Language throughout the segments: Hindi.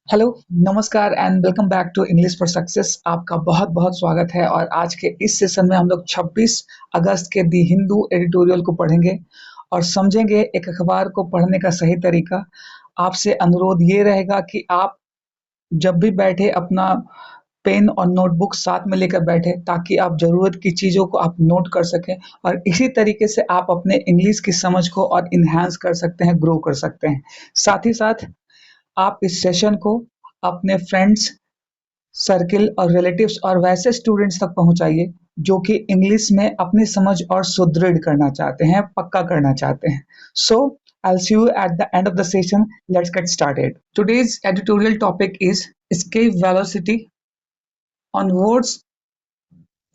हेलो, नमस्कार and welcome back to English for success. आपका बहुत बहुत स्वागत है और आज के इस सेशन में हम लोग 26 अगस्त के दी हिंदू एडिटोरियल को पढ़ेंगे और समझेंगे एक अखबार को पढ़ने का सही तरीका। आपसे अनुरोध ये रहेगा कि आप जब भी बैठे अपना पेन और नोटबुक साथ में लेकर बैठे ताकि आप ज़रूरत की चीज़ों को आप नोट कर सकें और इसी तरीके से आप अपने इंग्लिश की समझ को और इन्हांस कर सकते हैं, ग्रो कर सकते हैं। साथ ही साथ आप इस सेशन को अपने फ्रेंड्स, सर्किल और रिलेटिव्स और वैसे स्टूडेंट्स तक पहुंचाइए जो कि इंग्लिश में अपनी समझ और सुदृढ़ करना चाहते हैं, पक्का करना चाहते हैं। सो I'll see you at the end of the session. Let's get started. Today's editorial topic is escape velocity. On words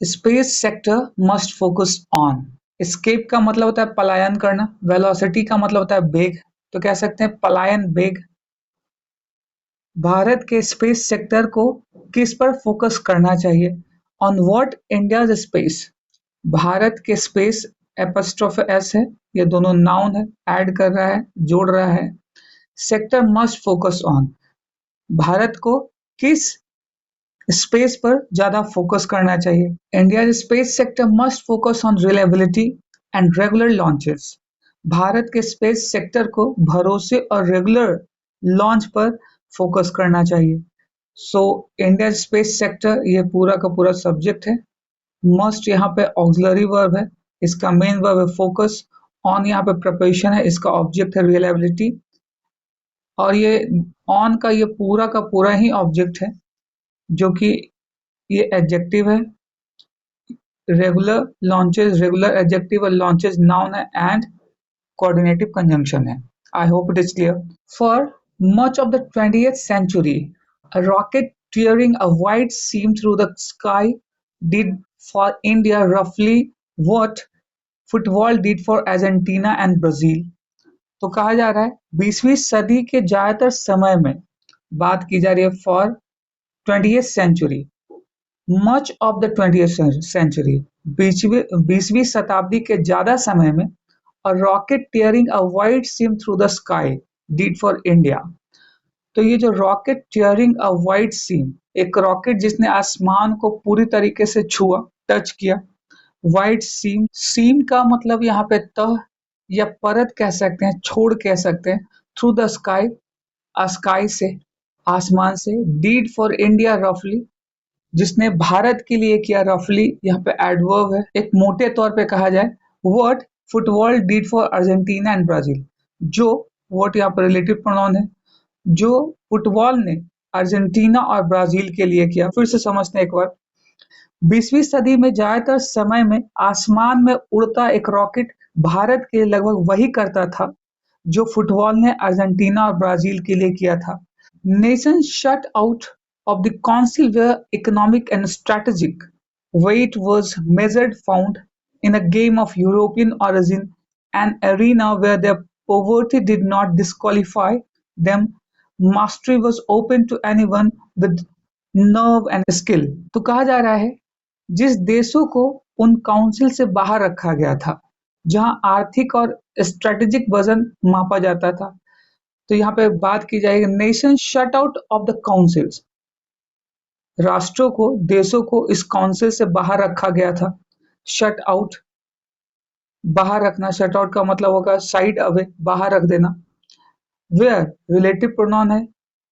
space sector must focus on. escape का मतलब होता है पलायन करना, velocity का मतलब होता है वेग, तो कह सकते हैं पलायन वेग। भारत के स्पेस सेक्टर को किस पर फोकस करना चाहिए? On what India's space. Bharat के स्पेस एपस्ट्रोफ एस है, ये दोनों नाउन है, ऐड कर रहा है, जोड़ रहा है। Sector must focus on, Bharat को किस स्पेस पर ज्यादा फोकस करना चाहिए? India space sector must focus on reliability and regular launches. Bharat के स्पेस सेक्टर को भरोसे और रेगुलर लॉन्च पर फोकस करना चाहिए। सो इंडिया स्पेस सेक्टर ये पूरा का पूरा सब्जेक्ट है। मस्ट यहाँ पे ऑक्सिलरी वर्ब है, इसका मेन वर्ब है फोकस। ऑन यहाँ पे प्रपोजिशन है, इसका ऑब्जेक्ट है रिलायबिलिटी। और ये ऑन का पूरा ही ऑब्जेक्ट है जो कि ये एडजेक्टिव है। रेगुलर लॉन्चेस रेगुलर एडजेक्टिव और लॉन्चेस नाउन है एंड coordinative conjunction है। I hope it is clear. For much of the 20th century, a rocket tearing a wide seam through the sky did for India roughly what football did for Argentina and Brazil. तो कहा जा रहा है 20वीं सदी के ज्यादातर समय में, बात की जा रही है for 20th century, much of the 20th century, 20वीं शताब्दी के ज्यादा समय में, और rocket tearing a wide seam through the sky did for India. तो ये जो rocket tearing a wide seam, एक रॉकेट जिसने आसमान को पूरी तरीके से छुआ, टच किया। वाइड सीम, सीम का मतलब यहाँ पे तह या परत कह सकते हैं, छोड़ कह सकते हैं। थ्रू द स्काई, स्काई से, आसमान से। डीड फॉर इंडिया रफली, जिसने भारत के लिए किया। रफली यहाँ पे एडवर्ब है, एक मोटे तौर पे कहा जाए। What football did for Argentina and Brazil, जो व्हाट यहाँ पर रिलेटिव प्रोनाउन है, जो फुटबॉल ने अर्जेंटीना और ब्राजील के लिए किया। फिर से समझते हैं एक बार। 20वीं सदी में ज्यादातर समय में आसमान में उड़ता एक रॉकेट भारत के लगभग वही करता था जो फुटबॉल ने अर्जेंटीना और ब्राजील के लिए किया था। Nations shut out of the Council where economic and strategic weight was measured found in a game of European origin, an arena where their poverty did not disqualify them. Mastery was open to anyone with nerve and skill. तो कहा जा रहा है जिस देशों को उन काउंसिल से बाहर रखा गया था जहां आर्थिक और स्ट्रेटेजिक वजन मापा जाता था, तो यहाँ पे बात की जाएगी nation shut out of the councils, राष्ट्रों को, देशों को इस काउंसिल से बाहर रखा गया था। शट आउट, बाहर रखना, शट आउट का मतलब होगा साइड अवे, बाहर रख देना। वेयर रिलेटिव प्रोनाउन है,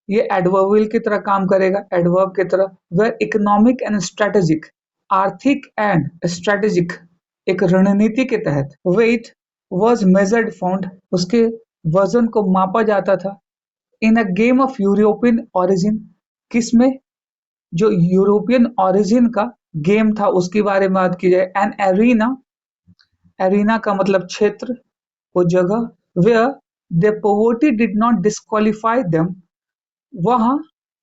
ये एडवर्बियल की तरह काम करेगा, एडवर्ब की तरह। वेयर इकोनॉमिक एंड स्ट्रेटेजिक, आर्थिक एंड स्ट्रेटेजिक, एक रणनीति के तहत। वेट वाज मेजर्ड फाउंड, उसके वजन को मापा जाता था। In a game of European origin, किसमें, जो यूरोपियन ओरिजिन का गेम था उसके बारे में बात की जाए। एन एरिना, एरिना का मतलब क्षेत्र, वो जगह। Where the poverty did not disqualify them, वहां,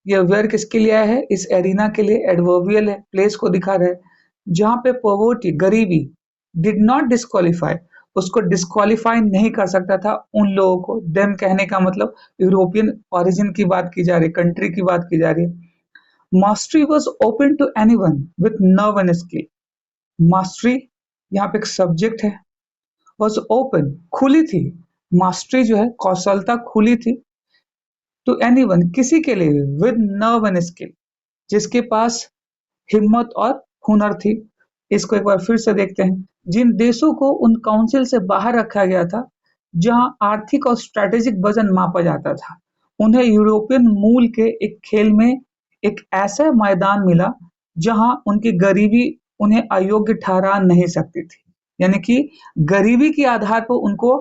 ये वेयर किसके लिए है, इस एरिना के लिए, एडवर्बियल है, प्लेस को दिखा रहा है। जहां पे पॉवर्टी, गरीबी, डिड नॉट डिस्क्वालीफाई, उसको डिस्क्वालीफाई नहीं कर सकता था उन लोगों को। देम कहने का मतलब यूरोपियन ओरिजिन की बात की जा रही है, कंट्री की बात की जा रही है। Mastery was open to anyone with nerve and skill, mastery यहाँ पे एक सब्जेक्ट है। वॉज ओपन, खुली थी, मास्टरी जो है कौशलता खुली थी। टू एनीवन, किसी के लिए भी, विद नर्व एंड स्किल, जिसके पास हिम्मत और हुनर थी। इसको एक बार फिर से देखते हैं। जिन देशों को उन काउंसिल से बाहर रखा गया था, जहां आर्थिक और स्ट्रैटेजिक वजन मापा जाता था, उन्हें यूरोपियन मूल के एक खेल में एक ऐसा मैदान मिला जहां उनकी गरीबी उन्हें अयोग्य ठहरा नहीं सकती थी। यानी कि गरीबी के आधार पर उनको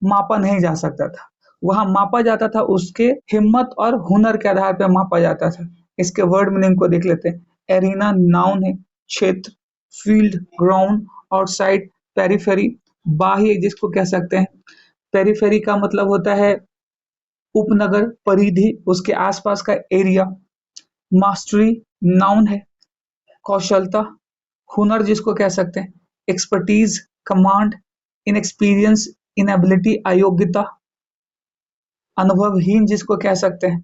मापा नहीं जा सकता था, वहां मापा जाता था उसके हिम्मत और हुनर के आधार पर मापा जाता था। इसके वर्ड मीनिंग को देख लेते हैं। एरिना नाउन है, क्षेत्र, फील्ड, ग्राउंड, आउटसाइड, पेरिफेरी, बाह्य जिसको कह सकते हैं। पेरिफेरी का मतलब होता है उपनगर, परिधि, उसके आसपास का एरिया। मास्टरी नाउन है, कौशलता, हुनर जिसको कह सकते हैं। एक्सपर्टीज, कमांड, इनएक्सपीरियंस, इनएबिलिटी, अयोग्यता, अनुभवहीन जिसको कह सकते हैं।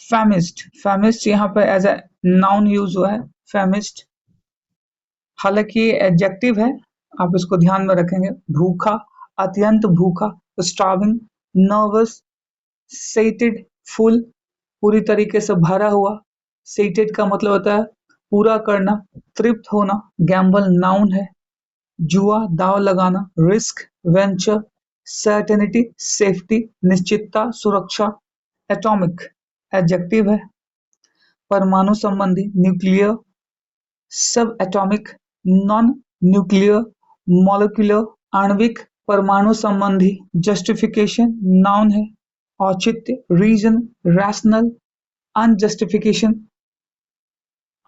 फेमिस्ट, फेमिस्ट यहाँ पर एज ए नाउन यूज हुआ है, फेमिस्ट। हालांकि ये एडजेक्टिव है, आप इसको ध्यान में रखेंगे। भूखा, अत्यंत भूखा, स्टार्विंग, नर्वस, सेटेड, फुल, पूरी तरीके से भरा हुआ। सेटेड का मतलब होता है पूरा करना, तृप्त होना। गैम्बल नाउन है, जुआ, दांव लगाना। रिस्क, वेंचर, सर्टेनिटी, सेफ्टी, निश्चितता, सुरक्षा। एटॉमिक एडजेक्टिव है, परमाणु संबंधी, न्यूक्लियर, सब एटॉमिक, नॉन न्यूक्लियर, मॉलिक्यूलर, आणविक, परमाणु संबंधी। जस्टिफिकेशन नाउन है, औचित्य, रीजन, रैशनल, अनजस्टिफिकेशन,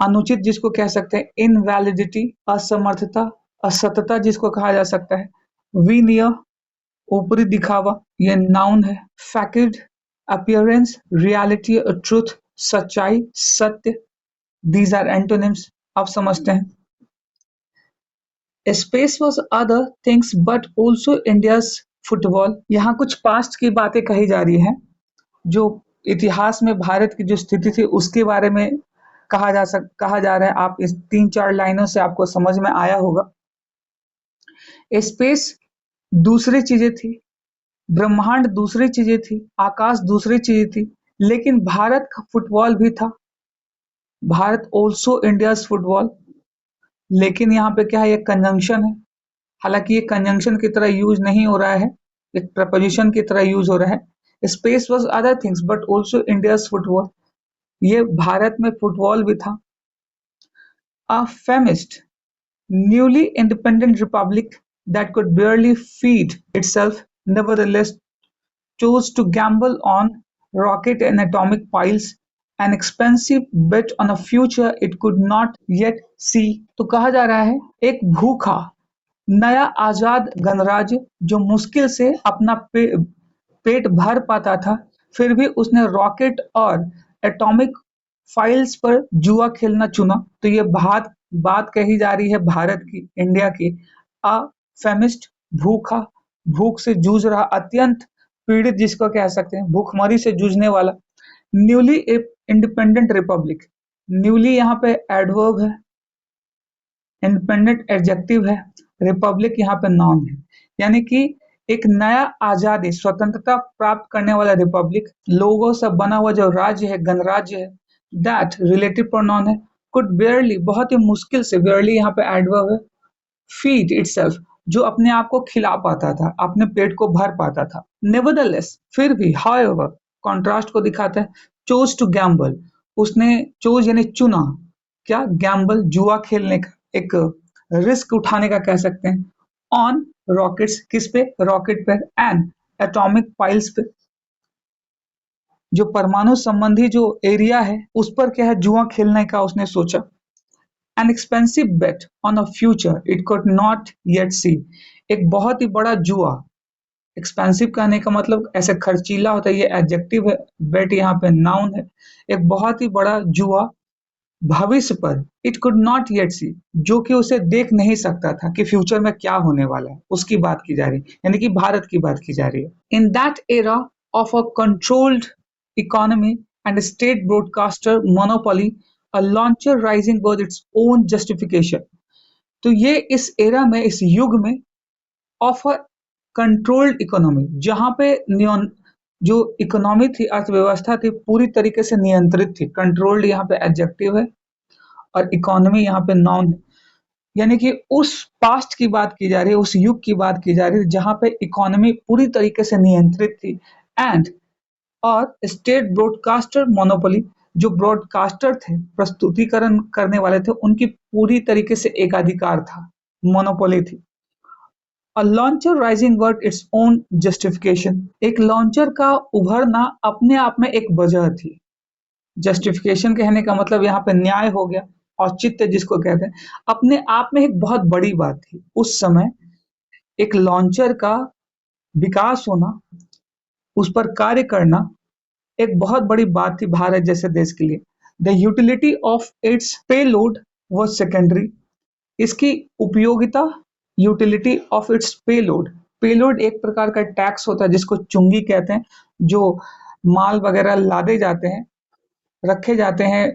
अनुचित जिसको कह सकते हैं। इनवैलिडिटी, असमर्थता, असतता जिसको कहा जा सकता है। विनियर, ऊपरी दिखावा, ये नाउन है। फैक्ट, अपीयरेंस, रियलिटी, ट्रुथ, सच्चाई, सत्य। These are antonyms. आप समझते हैं। Space was other things but also India's football. यहाँ कुछ पास्ट की बातें कही जा रही हैं, जो इतिहास में भारत की जो स्थिति थी उसके बारे में कहा जा रहा है। आप इस 3-4 लाइनों से आपको समझ में आया होगा। स्पेस दूसरी चीजें थी, ब्रह्मांड दूसरी चीजें थी, आकाश दूसरी चीजें थी, लेकिन भारत का फुटबॉल भी था। Bharat also India's football. लेकिन यहाँ पे क्या है, ये कंजंक्शन है। हालांकि ये कंजंक्शन की तरह यूज नहीं हो रहा है, एक प्रपोजिशन की तरह यूज हो रहा है। Space was other things but also India's football. ये भारत में फुटबॉल भी था। A famished, newly independent republic that could barely feed itself nevertheless chose to gamble on rocket and atomic piles, an expensive bet on a future it could not yet see। तो कहा जा रहा है, एक भूखा नया आजाद गणराज्य जो मुश्किल से अपना पेट भर पाता था, फिर भी उसने रॉकेट और एटॉमिक फाइल्स पर जुआ खेलना चुना। तो ये बात बात कही जा रही है भारत की, इंडिया की। अ फेमिस्ट, भूखा, भूख से जूझ रहा, अत्यंत पीड़ित जिसको कह सकते हैं, भूखमरी से जूझने वाला। न्यूली इंडिपेंडेंट रिपब्लिक, न्यूली यहाँ पे एडवर्ब है, इंडिपेंडेंट एडजेक्टिव है, रिपब्लिक यहाँ पे नाउन है। यानी कि एक नया आजादी, स्वतंत्रता प्राप्त करने वाला रिपब्लिक, लोगों से बना हुआ जो राज्य है, गणराज्य है। दैट रिलेटिव प्रोनाउन है। कुड बेयरली, बहुत ही मुश्किल से, बेयरली यहाँ पे एडवर्ब है। फीड इटसेल्फ, जो अपने आप को खिला पाता था, अपने पेट को भर पाता था। नेवरदलेस, फिर भी, हाउएवर, कॉन्ट्रास्ट को दिखाता है। चोज टू गैम्बल, उसने चोज यानी चुना, क्या, गैम्बल, जुआ खेलने का, एक रिस्क उठाने का कह सकते हैं। ऑन रॉकेट्स, किस पे, रॉकेट पर। एंड एटॉमिक पाइल्स पे, जो परमाणु संबंधी जो एरिया है उस पर क्या है, जुआ खेलने का उसने सोचा। An expensive bet on a future it could not yet see, एक बहुत ही बड़ा जुआ। एक्सपेंसिव कहने का मतलब ऐसे खर्चीला होता है, ये एडजेक्टिव है। बेट यहाँ पे नाउन है। एक बहुत ही बड़ा जुआ भविष्य पर, इट कुड नॉट येट सी, जो कि उसे देख नहीं सकता था कि फ्यूचर में क्या होने वाला है, उसकी बात की जा रही है, यानी कि भारत की बात की जा रही है। In that era of a controlled economy and state broadcaster monopoly, a launcher rising worth its own justification. तो ये इस एरा में, इस युग में, ऑफ अ कंट्रोल्ड इकोनॉमी, जहां पे जो इकोनॉमी थी, अर्थव्यवस्था थी, पूरी तरीके से नियंत्रित थी। कंट्रोल्ड यहाँ पे एडजेक्टिव है और इकोनॉमी यहाँ पे नाउन है। यानी कि उस पास्ट की बात की जा रही है, उस युग की बात की जा रही है जहाँ पे इकोनॉमी पूरी तरीके से नियंत्रित थी। एंड और स्टेट ब्रॉडकास्टर मोनोपोली, जो ब्रॉडकास्टर थे, प्रस्तुतिकरण करने वाले थे, उनकी पूरी तरीके से एकाधिकार था, मोनोपोली थी। A launcher rising worth its own justification, एक लॉन्चर का उभरना अपने आप में एक वजह थी। जस्टिफिकेशन कहने का मतलब यहाँ पे न्याय हो गया, औचित्य जिसको कहते हैं, अपने आप में एक बहुत बड़ी बात थी। उस समय एक लॉन्चर का विकास होना, उस पर कार्य करना एक बहुत बड़ी बात थी भारत जैसे देश के लिए। The utility of its payload was secondary, इसकी उपयोगिता, utility of its payload, payload एक प्रकार का टैक्स होता है जिसको चुंगी कहते हैं, जो माल वगैरह लादे जाते हैं, रखे जाते हैं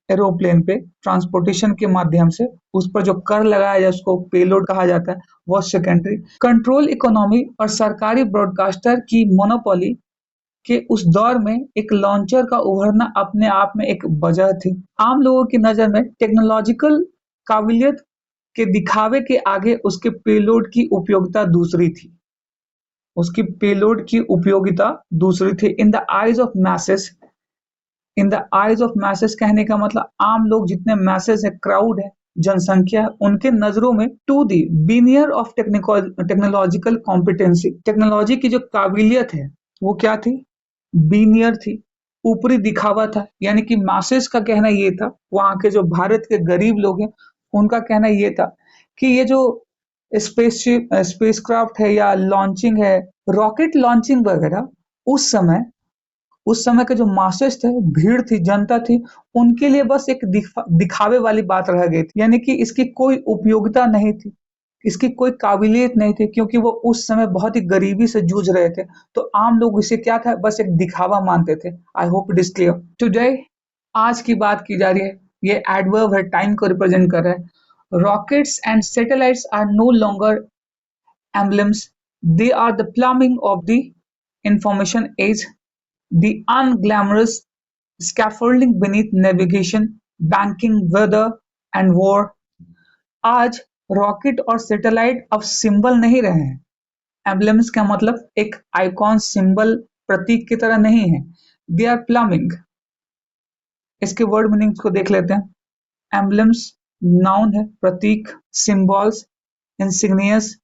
एरोप्लेन पे ट्रांसपोर्टेशन के माध्यम से, उस पर जो कर लगाया जाए उसको पेलोड कहा जाता है, वो सेकेंडरी। कंट्रोल इकोनॉमी और सरकारी ब्रॉडकास्टर की मोनोपोली के उस दौर में एक लॉन्चर का उभरना अपने आप में एक वजह थी। आम लोगों की नजर में टेक्नोलॉजिकल काबिलियत के दिखावे के आगे उसके पेलोड की उपयोगिता दूसरी थी, उसकी पेलोड की उपयोगिता दूसरी थी। In the eyes of masses, in the eyes of masses कहने का मतलब आम लोग जितने मैसेज है, क्राउड है, जनसंख्या है, उनके नजरों में to the veneer of technological competency, technology की जो काबिलियत है वो क्या थी, बीनियर थी, ऊपरी दिखावा था। यानी कि मासेस का कहना ये था, वहां के जो भारत के गरीब लोग हैं उनका कहना ये था कि ये जो स्पेसशिप स्पेसक्राफ्ट है या लॉन्चिंग है, रॉकेट लॉन्चिंग वगैरह, उस समय के जो मासेस थे, भीड़ थी, जनता थी, उनके लिए बस एक दिखावे वाली बात रह गई थी। यानी कि इसकी कोई उपयोगिता नहीं थी, इसकी कोई काबिलियत नहीं थी, क्योंकि वो उस समय बहुत ही गरीबी से जूझ रहे थे। तो आम लोग इसे क्या था, बस एक दिखावा मानते थे। I hope it is clear today. आज की बात की जा रही है, ये एडवर्ब है, टाइम को रिप्रेजेंट कर रहा है। Rockets and satellites are no longer emblems, they are the plumbing of the information age, the unglamorous scaffolding beneath navigation, banking, weather and war। आज रॉकेट और सैटेलाइट अब सिंबल नहीं रहे हैं। एम्बलेम्स का मतलब एक आइकॉन, सिंबल, प्रतीक की तरह नहीं है। दे आर प्लमिंग, इसके वर्ड मीनिंग्स को देख लेते हैं। एम्बलेम्स नाउन है, प्रतीक, सिंबल्स इंसिग्नियस,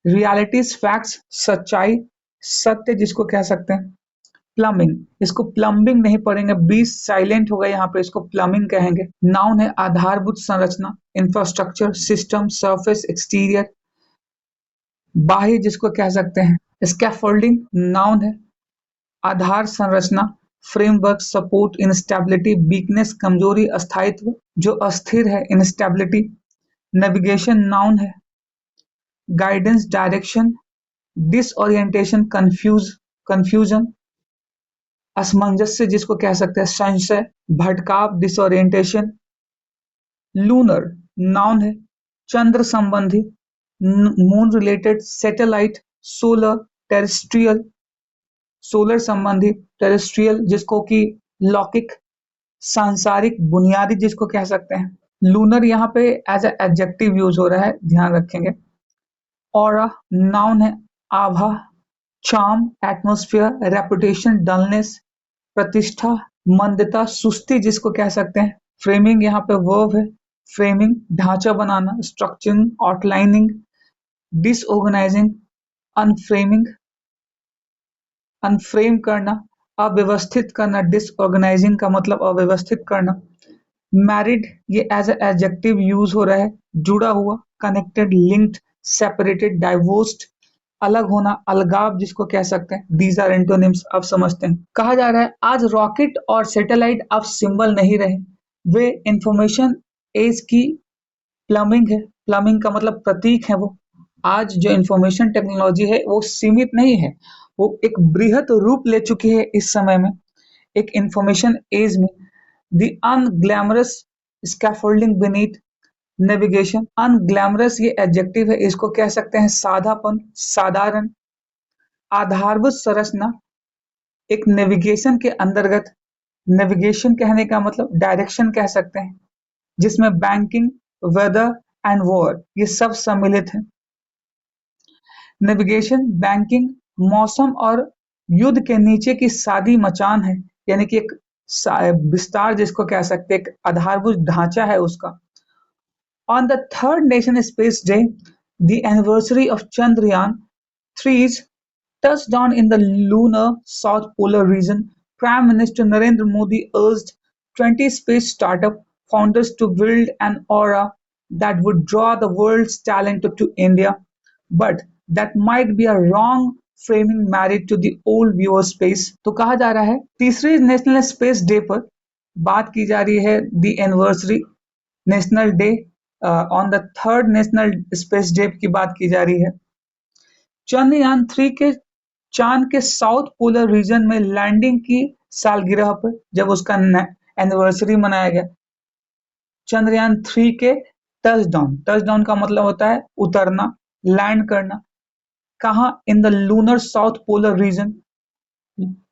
रियलिटीज फैक्ट्स, सच्चाई, सत्य जिसको कह सकते हैं। प्लम्बिंग, इसको प्लम्बिंग नहीं पढ़ेंगे, बी साइलेंट होगा यहाँ पे, इसको प्लम्बिंग कहेंगे। नाउन है, आधारभूत संरचना, इंफ्रास्ट्रक्चर, सिस्टम, सरफेस, एक्सटीरियर, बाह्य जिसको कह सकते हैं। स्कैफोल्डिंग नाउन है, आधार संरचना, फ्रेमवर्क, सपोर्ट, इंस्टेबिलिटी, वीकनेस, कमजोरी, अस्थायित्व, जो अस्थिर है, इंस्टेबिलिटी। नेविगेशन नाउन है, गाइडेंस, डायरेक्शन, डिसओरिएंटेशन, कंफ्यूजन, असमंजस्य जिसको कह सकते हैं, संशय, भटकाव, डिसओरिएंटेशन। लूनर नाउन है, चंद्र संबंधी, moon related, satellite, solar, terrestrial, solar संबंधी, टेरेस्ट्रियल जिसको कि लौकिक, सांसारिक, बुनियादी जिसको कह सकते हैं। लूनर यहाँ पे एज ए एडजेक्टिव यूज हो रहा है, ध्यान रखेंगे। ऑरा नाउन है, आभा, चार्म, एटमॉस्फेयर, रेपुटेशन, डलनेस, प्रतिष्ठा, मंदता, सुस्ती जिसको कह सकते हैं। फ्रेमिंग यहाँ पे वर्ब है, फ्रेमिंग ढांचा बनाना, स्ट्रक्चरिंग, आउटलाइनिंग, डिसऑर्गेनाइजिंग, अनफ्रेमिंग अनफ्रेम करना, अव्यवस्थित करना, डिसऑर्गेनाइजिंग का मतलब अव्यवस्थित करना। मैरिड ये एज एडजेक्टिव यूज हो रहा है, जुड़ा हुआ, कनेक्टेड, लिंक्ड, सेपरेटेड, डाइवोर्स्ड, अलग होना, अलगाव जिसको कह सकते हैं। दीज आर एंटोनिम्स, अब समझते हैं। कहा जा रहा है आज रॉकेट और सैटेलाइट अब सिंबल नहीं रहे, वे इंफॉर्मेशन एज की प्लमिंग है। प्लमिंग का मतलब प्रतीक है। वो आज जो इंफॉर्मेशन टेक्नोलॉजी है वो सीमित नहीं है, वो एक बृहत रूप ले चुकी है इस समय में, एक इंफॉर्मेशन एज में। द अनग्लैमरस स्कैफोल्डिंग बीनीथ नेविगेशन, अनग्लैमरस ये एडजेक्टिव है, इसको कह सकते हैं सादापन, साधारण। आधारभूत संरचना, एक नेविगेशन के अंतर्गत, नेविगेशन कहने का मतलब डायरेक्शन कह सकते हैं, जिसमें बैंकिंग, वेदर एंड वॉर ये सब सम्मिलित हैं। नेविगेशन बैंकिंग मौसम और युद्ध के नीचे की सादी मचान है, यानी कि एक विस्तार जिसको कह सकते हैं, एक आधारभूत ढांचा है उसका। On the third Nation Space Day, the anniversary of Chandrayaan-3's touchdown in the lunar South Polar region, Prime Minister Narendra Modi urged 20 space startup founders to build an aura that would draw the world's talent to India, but that might be a wrong framing married to the old view of space। तो कहा जा रहा है तीसरे नेशनल स्पेस डे पर बात की जा रही है, the anniversary national day, on the third national space day की बात की जा रही है। चंद्रयान 3 के चांद के साउथ पोलर रीजन में लैंडिंग की सालगिरह पर जब उसका एनिवर्सरी मनाया गया, चंद्रयान 3 के टचडाउन, टचडाउन का मतलब होता है उतरना, लैंड करना, कहाँ? In the lunar south polar region,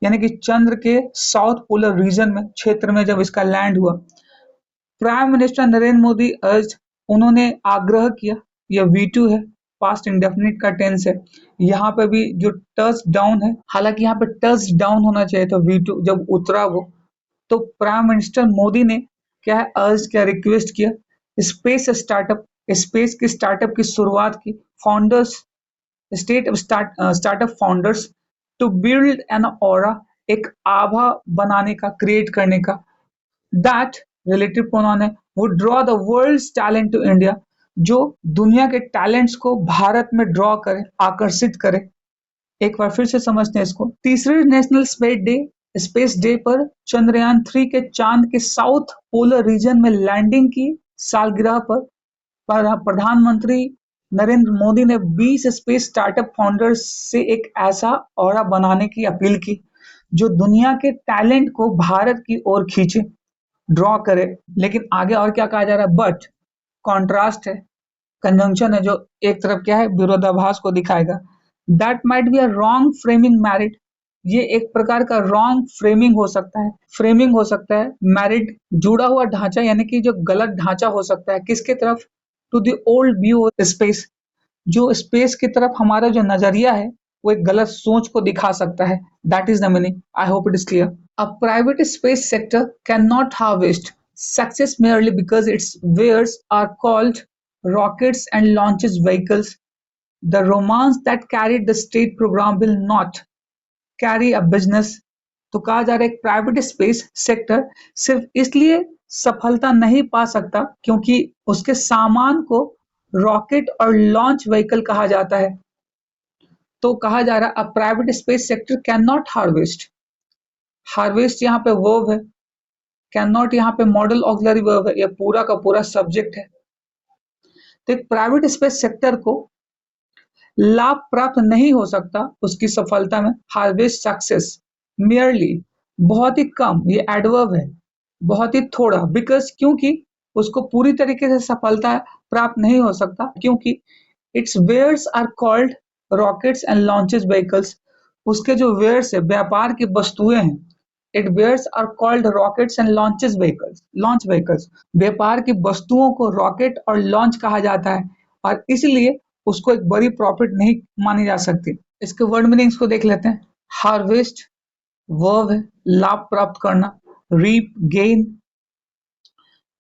यानी कि चंद्र के साउथ पोलर रीजन में, क्षेत्र में जब इसका लैंड हुआ। प्राइम मिनिस्टर नरेंद्र मोदी अर्ज, उन्होंने आग्रह किया, यह V2 है, पास्ट इंडेफिनिट का टेंस है। यहाँ पे भी जो टच डाउन है, हालांकि यहाँ पे टच डाउन होना चाहिए था V2, जब उतरा वो, तो प्राइम मिनिस्टर मोदी ने क्या है, अर्ज किया, रिक्वेस्ट किया, स्पेस स्टार्टअप, स्पेस की स्टार्टअप की शुरुआत की, founders, startup founders to build an aura, एक आभा बनाने का, क्रिएट करने का, दैट रिलेटिव प्रोनाउन है, would draw the world's talent to India, जो दुनिया के टैलेंट्स को भारत में ड्रॉ करे, आकर्षित करे। एक बार फिर से समझते हैं इसको। तीसरे नेशनल स्पेस डे पर चंद्रयान 3 के चांद के साउथ पोलर रीजन में लैंडिंग की सालगिरह पर प्रधानमंत्री नरेंद्र मोदी ने 20 स्पेस स्टार्टअप फाउंडर्स से एक ऐसा ऑरा बनाने की अपील की जो दुनिया के टैलेंट को भारत की ओर खींचे, ड्रॉ करे। लेकिन आगे और क्या कहा जा रहा है, बट कॉन्ट्रास्ट है, कंजंक्शन है, जो एक तरफ क्या है, विरोधाभास को दिखाएगा। That might be a wrong framing married, ये एक प्रकार का रॉन्ग फ्रेमिंग हो सकता है, फ्रेमिंग हो सकता है, मैरिड जुड़ा हुआ ढांचा, यानी कि जो गलत ढांचा हो सकता है, किसके तरफ, to the old view space, जो स्पेस की तरफ हमारा जो नजरिया है वो एक गलत सोच को दिखा सकता है। That is the meaning, I hope it is clear. A private space sector cannot harvest success merely because its wares are called rockets and launches vehicles. The romance that carried the state program will not carry a business। तो कहा जा रहा है प्राइवेट स्पेस सेक्टर सिर्फ इसलिए सफलता नहीं पा सकता क्योंकि उसके सामान को रॉकेट और लॉन्च व्हीकल कहा जाता है। तो कहा जा रहा है a private space sector can not harvest, harvest यहाँ पे वर्ब है, कैन नॉट यहाँ पे मॉडल ऑक्सिलरी वर्ब है, ये पूरा का पूरा सब्जेक्ट है। तो एक प्राइवेट स्पेस सेक्टर को लाभ प्राप्त नहीं हो सकता उसकी सफलता में, हार्वेस्ट सक्सेस मियरली, बहुत ही कम, ये एडवर्ब है, बहुत ही थोड़ा, बिकॉज क्योंकि उसको पूरी तरीके से सफलता प्राप्त नहीं हो सकता क्योंकि it's wares are called rockets and launches vehicles, उसके जो वेयर्स है, व्यापार की वस्तुएं हैं, it wares are called rockets and launches vehicles, launch vehicles, व्यापार की वस्तुओं को रॉकेट और लॉन्च कहा जाता है और इसलिए उसको एक बड़ी प्रॉफिट नहीं मानी जा सकती। इसके वर्ड मीनिंग्स को देख लेते हैं। हार्वेस्ट वर्ब है, लाभ प्राप्त करना, रीप गेन,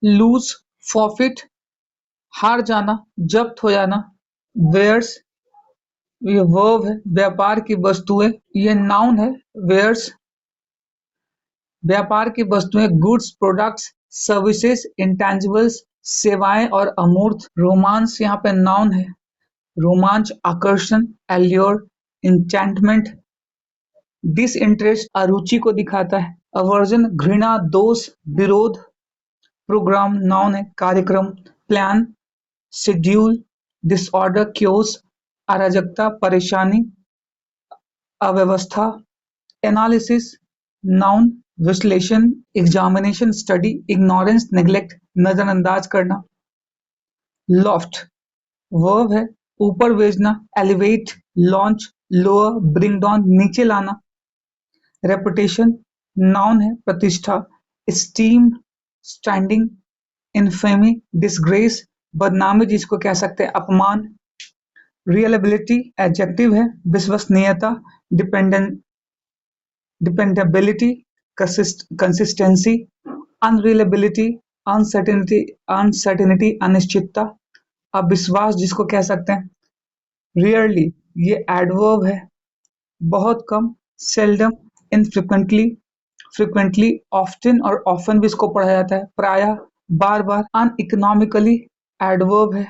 लूज फॉरफिट, हार जाना, जब्त हो जाना, वेयर्स ये वर्ब है, व्यापार की वस्तुएं, ये नाउन है, वेयर्स व्यापार की वस्तुएं, गुड्स, प्रोडक्ट्स, सर्विसेज, इंटेंजिबल्स, सेवाएं और अमूर्त। रोमांस यहाँ पे नाउन है, रोमांच, आकर्षण, एल्योर, इंचेंटमेंट। डिसइंटरेस्ट अरुचि को दिखाता है, अवर्जन घृणा, दोष, विरोध। प्रोग्राम नाउन है, कार्यक्रम, प्लान, शेड्यूल, डिसऑर्डर, क्योस, अराजकता, परेशानी, अव्यवस्था। एनालिसिस नाउन, विश्लेषण, एग्जामिनेशन, स्टडी, इग्नोरेंस, नेग्लेक्ट, नजरअंदाज करना। लॉफ्ट वर्ब है, ऊपर भेजना, elevate, launch, lower, bring down, नीचे लाना। रेपुटेशन नाउन है, प्रतिष्ठा, स्टीम, स्टैंडिंग, इन्फेमी, डिसग्रेस, बदनामी जिसको कह सकते हैं अपमान, रियलेबिलिटी एडजेक्टिव है, विश्वसनीयता, डिपेंडेंट डिपेंडेबिलिटी, कंसिस्टेंसी, अनरिलेबिलिटी, अनसर्टेनिटी, अनिश्चितता, अविश्वास जिसको कह सकते हैं, रेयरली ये एडवर्ब है, बहुत कम, सेल्डम, इनफ्रिक्वेंटली, फ्रिक्वेंटली, ऑफ्टन और ऑफन भी इसको पढ़ा जाता है, प्रायः, बार बार, अनइकोनॉमिकली एडवर्ब है,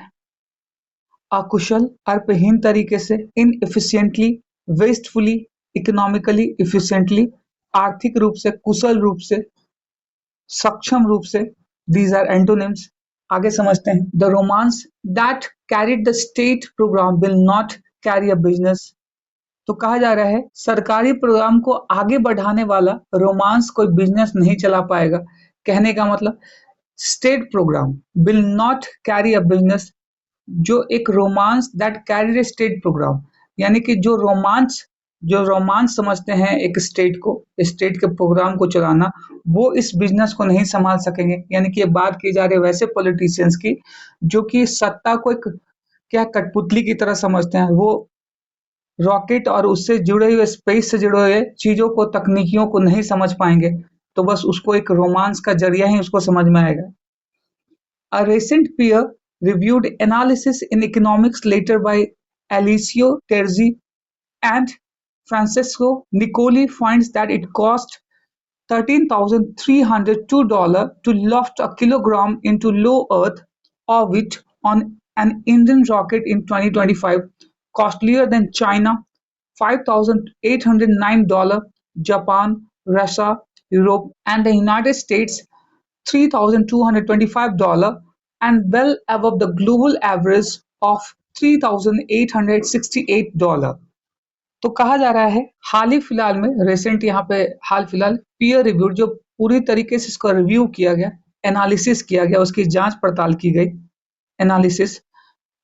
अकुशल, अर्थहीन तरीके से, इनएफिशिएंटली, वेस्टफुली, इकोनॉमिकली, इफिशिएंटली, आर्थिक रूप से, कुशल रूप से, सक्षम रूप से। These are antonyms. आगे समझते हैं। The romance that carried the state program will not carry a business. तो कहा जा रहा है सरकारी प्रोग्राम को आगे बढ़ाने वाला रोमांस कोई बिजनेस नहीं चला पाएगा। कहने का मतलब state program will not carry a business, जो एक romance that carry state program, यानी कि जो रोमांस समझते हैं एक स्टेट के प्रोग्राम को चलाना, वो इस बिजनेस को नहीं संभाल सकेंगे। यानी कि ये बात की जा रही है वैसे पॉलिटिशियंस की जो कि सत्ता को एक क्या कठपुतली की तरह समझते हैं। वो रॉकेट और उससे जुड़े हुए स्पेस से जुड़े हुए चीजों को, तकनीकियों को नहीं समझ पाएंगे, तो बस उसको एक रोमांस का जरिया ही उसको समझ में आएगा। A recent peer-reviewed analysis in economics later by Alessio Terzi and Francesco Nicoli finds that it cost $13,302 to loft a kilogram into low Earth orbit on an Indian rocket in 2025, costlier than China $5,809, Japan, Russia, Europe, and the United States $3,225, and well above the global average of $3,868। तो कहा जा रहा है हाल ही फिलहाल में, रेसेंट यहाँ पे हाल फिलहाल पीयर रिव्यू, जो पूरी तरीके से इसको रिव्यू किया गया, एनालिसिस किया गया, उसकी जांच पड़ताल की गई, एनालिसिस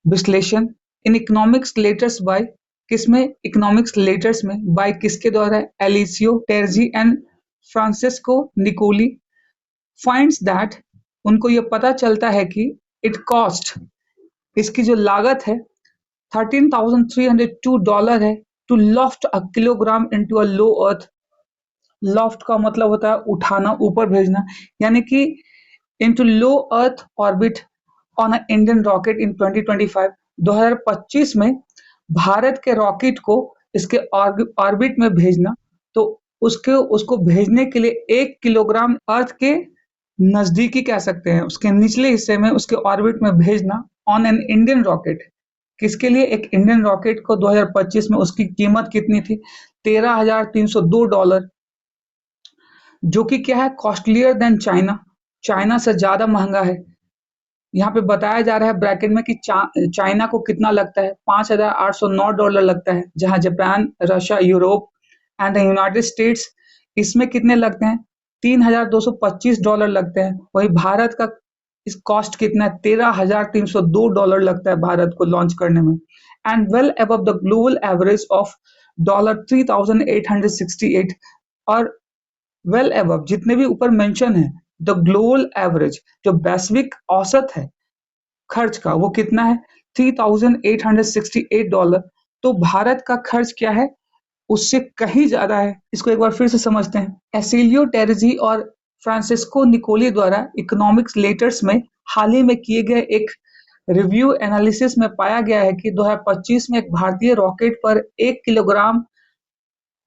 विश्लेषण इन इकोनॉमिक्स लेटर्स बाय, किसमें, इकोनॉमिक्स लेटर्स में, बाय किसके द्वारा, एलिसियो टेर्जी एंड फ्रांसिस्को निकोली, फाइंड्स दैट, उनको ये पता चलता है कि इट कॉस्ट, इसकी जो लागत है $13,302 है, to loft a kilogram into a low earth. Loft का मतलब होता है उठाना, ऊपर भेजना, यानी कि into low earth orbit on a Indian rocket in 2025, 2025 में भारत के रॉकेट को इसके ऑर्बिट में भेजना, तो उसको भेजने के लिए 1 किलोग्राम अर्थ के नजदीकी कह सकते हैं, उसके निचले हिस्से में उसके ऑर्बिट में भेजना ऑन एन इंडियन रॉकेट। किसके लिए, एक इंडियन रॉकेट को 2025 में उसकी कीमत कितनी थी, $13,302, जो कि क्या है, कॉस्टलियर देन चाइना, चाइना से ज्यादा महंगा है। यहाँ पे बताया जा रहा है ब्रैकेट में कि चाइना को कितना लगता है, $5,809 लगता है, जहां Japan, Russia, Europe and the United states, इसमें कितने लगते हैं, $3,225 लगते हैं। वही भारत का इस कॉस्ट कितना है, $13,302 लगता है भारत को लॉन्च करने में, and well above the global average of $3,868, और वेल अबव, जितने भी ऊपर मेंशन है, द ग्लोबल एवरेज, जो वैश्विक औसत है खर्च का, वो कितना है, $3,868। तो भारत का खर्च क्या है, उससे कहीं ज्यादा है। इसको एक बार फिर से समझते हैं। एसिलियो टेरेजी और फ्रांसिस्को निकोली द्वारा इकोनॉमिक्स लेटर्स में हाल ही में किए गए एक रिव्यू एनालिसिस में पाया गया है कि 2025 में एक भारतीय रॉकेट पर 1 किलोग्राम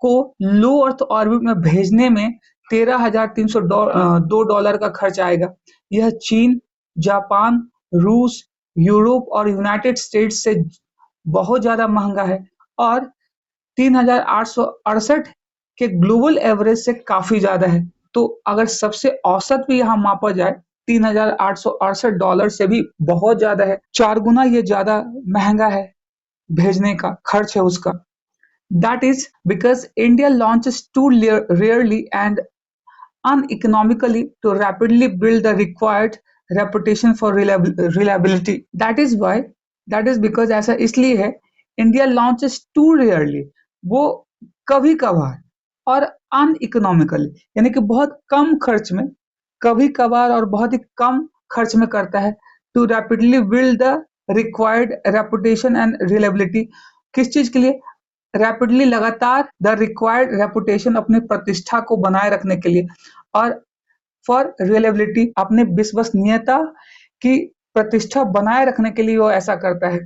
को लो अर्थ ऑर्बिट में भेजने में $13,302 का खर्च आएगा। यह चीन, जापान, रूस, यूरोप और यूनाइटेड स्टेट्स से बहुत ज्यादा महंगा है और 3,868 के ग्लोबल एवरेज से काफी ज्यादा है। तो अगर सबसे औसत भी यहाँ मापा जाए, $3,868 से भी बहुत ज्यादा है, 4 गुना ये ज्यादा महंगा है, भेजने का खर्च है उसका। That is because India launches too rarely and uneconomically to rapidly build the required reputation for reliability. That is because ऐसा इसलिए है, India launches too rarely, वो कभी कभार और अनइकोनॉमिकल, यानी कि बहुत कम खर्च में, कभी कभार और बहुत ही कम खर्च में करता है, to rapidly build the required reputation and reliability. किस चीज के लिए? रैपिडली, लगातार, द रिक्वायर्ड रेपुटेशन, अपनी प्रतिष्ठा को बनाए रखने के लिए, और फॉर रिलेबिलिटी, अपने विश्वसनीयता की प्रतिष्ठा बनाए रखने के लिए वो ऐसा करता है।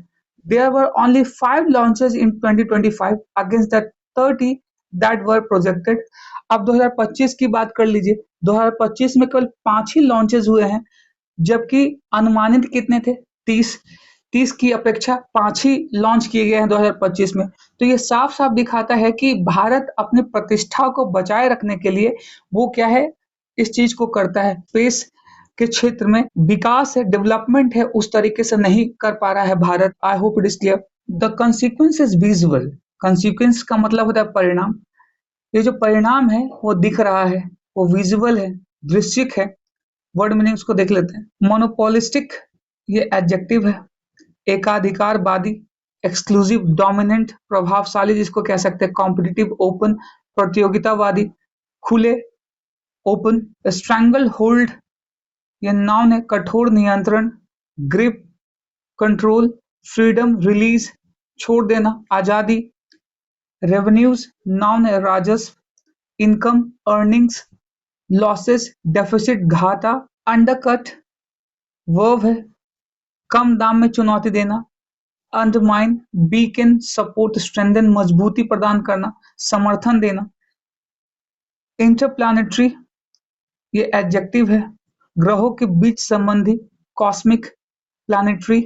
There were only 5 launches in 2025 against the 30 that were projected. अब 2025 की बात कर लीजिए, 2025 में केवल 5 ही लॉन्चेस हुए हैं, जबकि अनुमानित कितने थे? 30। 30 की अपेक्षा 5 ही लॉन्च किए गए हैं 2025 में। तो ये साफ-साफ दिखाता है कि भारत अपनी प्रतिष्ठा को बचाए रखने के लिए वो क्या है, इस चीज को करता है। स्पेस के क्षेत्र में विकास है, डेवलपमेंट है, उस तरीके से नहीं कर पा रहा है Bharat. I hope it is clear. The consequence is visual. Consequence का मतलब होता है परिणाम। ये जो परिणाम है वो दिख रहा है, वो विजुअल है, दृश्यिक है। वर्ड मीनिंग्स को देख लेते हैं। मोनोपोलिस्टिक, ये एडजेक्टिव है। एकाधिकारवादी, एक्सक्लूसिव, डोमिनेंट, प्रभावशाली, जिसको कह सकते हैं कॉम्पिटिटिव, ओपन, प्रतियोगितावादी, खुले, ओपन। स्ट्रैंगल होल्ड, ये नाउन है, कठोर नियंत्रण। ग्रिप, कंट्रोल, फ्रीडम, रिलीज, छोड़ देना, आजादी। रेवेन्यूज, नाउन है, राजस्व। Income, earnings. लॉसेस, डेफिसिट, घाटा। अंडरकट, वर्ब है, कम दाम में चुनौती देना। अंडरमाइन, वीकन, सपोर्ट, स्ट्रेंथन, मजबूती प्रदान करना, समर्थन देना। इंटरप्लानेटरी, ये एडजेक्टिव है, ग्रहों के बीच संबंधी, कॉस्मिक, प्लानिटरी।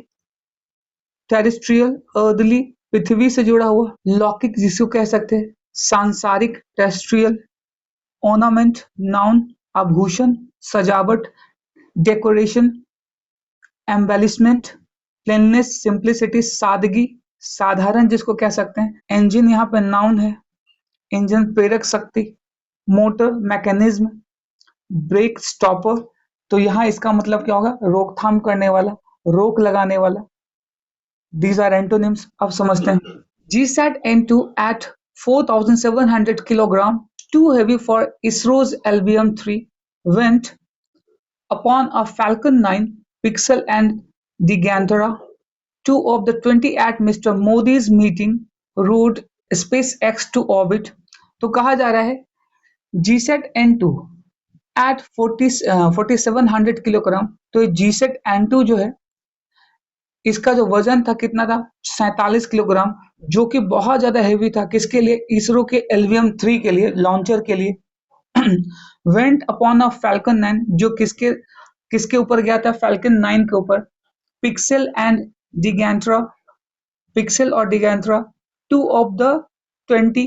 टेरेस्ट्रियल, अर्दली, पृथ्वी से जुड़ा हुआ। लौकिक, जिसको कह सकते हैं सांसारिक, टेरेस्ट्रियल। ऑर्नामेंट, नाउन, आभूषण, सजावट। Decoration, embellishment. क्लीननेस, सिंप्लिसिटी, सादगी, साधारण, जिसको कह सकते हैं। इंजन, यहाँ पे नाउन है, इंजन, प्रेरक शक्ति। Motor, mechanism. ब्रेक, स्टॉपर, तो यहाँ इसका मतलब क्या होगा? रोकथाम करने वाला, रोक लगाने वाला। These are antonyms, अब समझते हैं। GSAT N2 at 4,700 kilogram, too heavy for ISRO's LBM-3, went upon a Falcon 9 Pixel and Gigantara, two of the 20 at Mr. Modi's meeting rode SpaceX to orbit। तो कहा जा रहा है GSAT N2 एट 4700 किलोग्राम। तो GSAT N2 जो है, इसका जो वजन था कितना था? 47 किलोग्राम, जो कि बहुत ज्यादा हेवी था। किसके लिए? इसरो के LVM-3 के लिए, लॉन्चर के लिए। वेंट अपॉन अ फैल्कन 9, जो किसके किसके ऊपर गया था? फैल्कन 9 के ऊपर। पिक्सल एंड डिगैंट्रा, पिक्सल और Digantara, two of the 20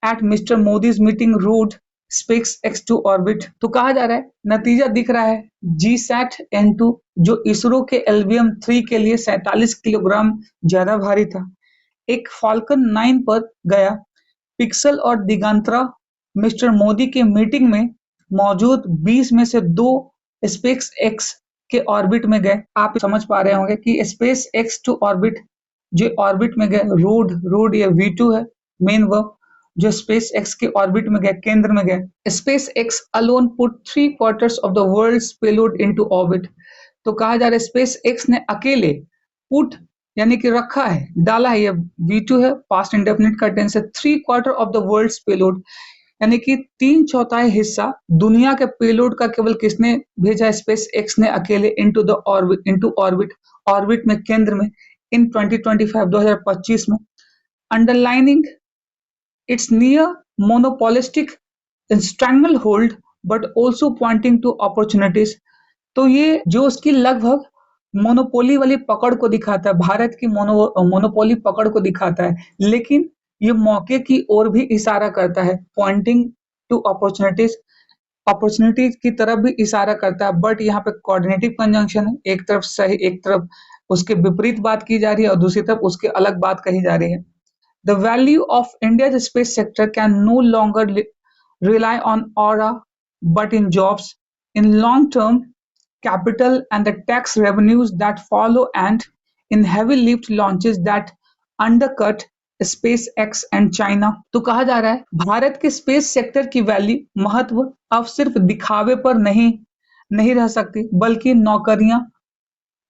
at Mister Modi's meeting route SpaceX to orbit. तो कहा जा रहा है, नतीजा दिख रहा है, GSAT-N2 जो इसरो के LVM-3 के लिए 47 किलोग्राम ज्यादा भारी था, एक फाल्कन 9 पर गया। पिक्सल और दिगंतरा मिस्टर मोदी के मीटिंग में मौजूद 20 में से 2 स्पेस एक्स के ऑर्बिट में गए। आप समझ पा रहे होंगे कि स्पेस एक्स टू ऑर्बिट, जो ऑर्बिट में गए, रोड ये V2 है, मेन वर्ब, जो स्पेस एक्स के ऑर्बिट में गए, केंद्र में गए। SpaceX alone put 3/4 of the world's payload into orbit. तो कहा जा रहा है स्पेस एक्स ने अकेले पुट, यानी कि रखा है, डाला है, ये V2 है, पास्ट इंडेफिनिट का टेंस है। 3/4 ऑफ द वर्ल्ड्स पेलोड, यानी कि 3/4 हिस्सा दुनिया के पेलोड का केवल किसने भेजा? स्पेस एक्स ने अकेले, into the orbit, into orbit, orbit में, केंद्र में, इन 2025, 2025 में। Underlining its near monopolistic stranglehold but also pointing to opportunities। तो ये जो उसकी लगभग मोनोपोली वाली पकड़ को दिखाता है, भारत की मोनोपोली पकड़ को दिखाता है, लेकिन ये मौके की ओर भी इशारा करता है, पॉइंटिंग टू अपॉर्चुनिटीज, अपॉर्चुनिटीज की तरफ भी इशारा करता है। बट यहाँ पे कोऑर्डिनेटिव कंजंक्शन है, एक तरफ सही, एक तरफ उसके विपरीत बात की जा रही है, और दूसरी तरफ उसके अलग बात कही जा रही है। The value of India's space sector can no longer rely on aura, but in jobs, in long-term capital and the tax revenues that follow, and in heavy lift launches that undercut space x and China. तो कहा जा रहा है भारत के स्पेस सेक्टर की वैल्यू महत्व अब सिर्फ दिखावे पर नहीं रह सकती, बल्कि नौकरियां,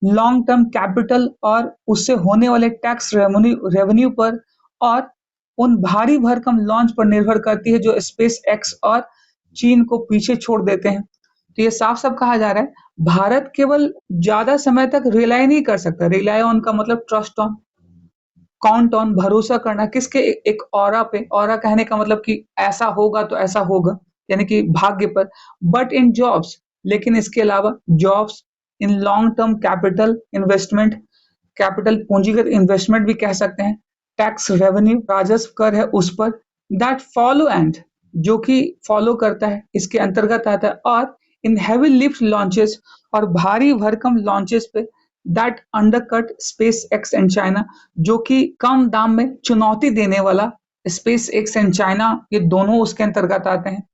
लॉन्ग टर्म कैपिटल और उससे होने वाले टैक्स रेवेन्यू पर और उन भारी भरकम लॉन्च पर निर्भर करती है जो स्पेस एक्स और चीन को पीछे छोड़ देते हैं। तो ये साफ साफ कहा जा रहा है भारत केवल ज्यादा समय तक रिलाई नहीं कर सकता। रिलाई ऑन का मतलब ट्रस्ट ऑन, काउंट ऑन, भरोसा करना किसके, एक ऑरा पे। ऑरा कहने का मतलब कि ऐसा होगा तो ऐसा होगा, यानी कि भाग्य पर। बट इन जॉब्स, लेकिन इसके अलावा jobs, in long term capital investment, capital पूंजीगत इन्वेस्टमेंट भी कह सकते हैं, टैक्स रेवेन्यू, राजस्व कर है उस पर, दैट फॉलो एंड, जो कि फॉलो करता है, इसके अंतर्गत आता है, और इन हैवी लिफ्ट लॉन्चेस, और भारी भरकम लॉन्चेस पे, that undercut space x and China, जो कि कम दाम में चुनौती देने वाला स्पेस एक्स एंड चाइना, ये दोनों उसके अंतर्गत आते हैं।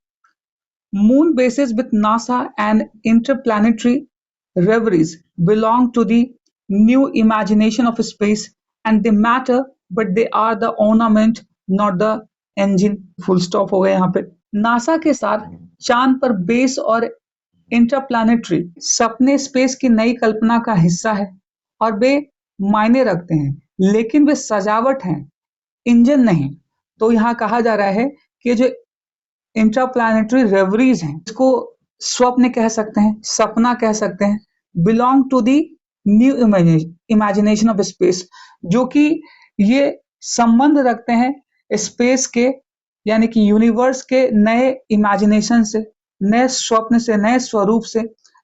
Moon bases with NASA and interplanetary reveries belong to the new imagination of space, and they matter, but they are the ornament, not the engine. Full stop हो गया यहाँ पे। नासा के साथ चांद पर बेस और इंटरप्लानिटरी सपने स्पेस की नई कल्पना का हिस्सा है, और वे मायने रखते हैं, लेकिन वे सजावट हैं, इंजन नहीं। तो यहाँ कहा जा रहा है कि जो इंट्राप्लानेटरी रेवरीज हैं, इसको स्वप्न कह सकते हैं, सपना कह सकते हैं, belong to the new imagination of space, जो कि ये संबंध रखते हैं स्पेस के, यानी कि यूनिवर्स के नए इमेजिनेशन से, नए स्वप्न से, नए स्वरूप से।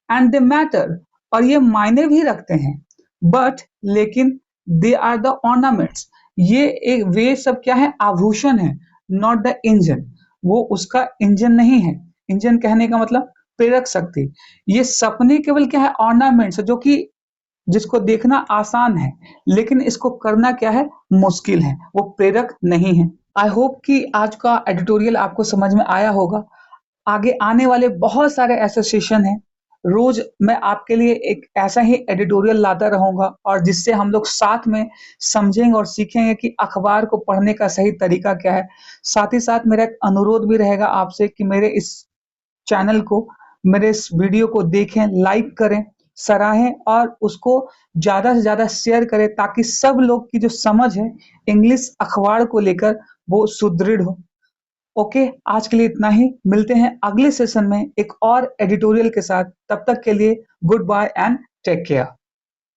एंड दे मैटर, और ये मायने भी रखते हैं, बट लेकिन दे आर द ऑर्नामेंट्स, ये एक वे सब क्या है, आभूषण है, नॉट द इंजन, वो उसका इंजन नहीं है। इंजन कहने का मतलब प्रेरक शक्ति। ये सपने केवल क्या है, ऑर्नामेंट्स, जो कि जिसको देखना आसान है, लेकिन इसको करना क्या है, मुश्किल है, वो प्रेरक नहीं है। आई होप कि आज का एडिटोरियल आपको समझ में आया होगा। आगे आने वाले बहुत सारे एसोसिएशन हैं, रोज मैं आपके लिए एक ऐसा ही एडिटोरियल लाता रहूंगा, और जिससे हम लोग साथ में समझेंगे और सीखेंगे कि अखबार को पढ़ने का सही तरीका क्या है। साथ ही साथ मेरा एक अनुरोध भी रहेगा आपसे कि मेरे इस चैनल को, मेरे इस वीडियो को देखें, लाइक करें, सराहें, और उसको ज्यादा से ज्यादा शेयर करें, ताकि सब लोग की जो समझ है इंग्लिश अखबार को लेकर वो सुदृढ़ हो। ओके, आज के लिए इतना ही। मिलते हैं अगले सेशन में एक और एडिटोरियल के साथ। तब तक के लिए goodbye and take care.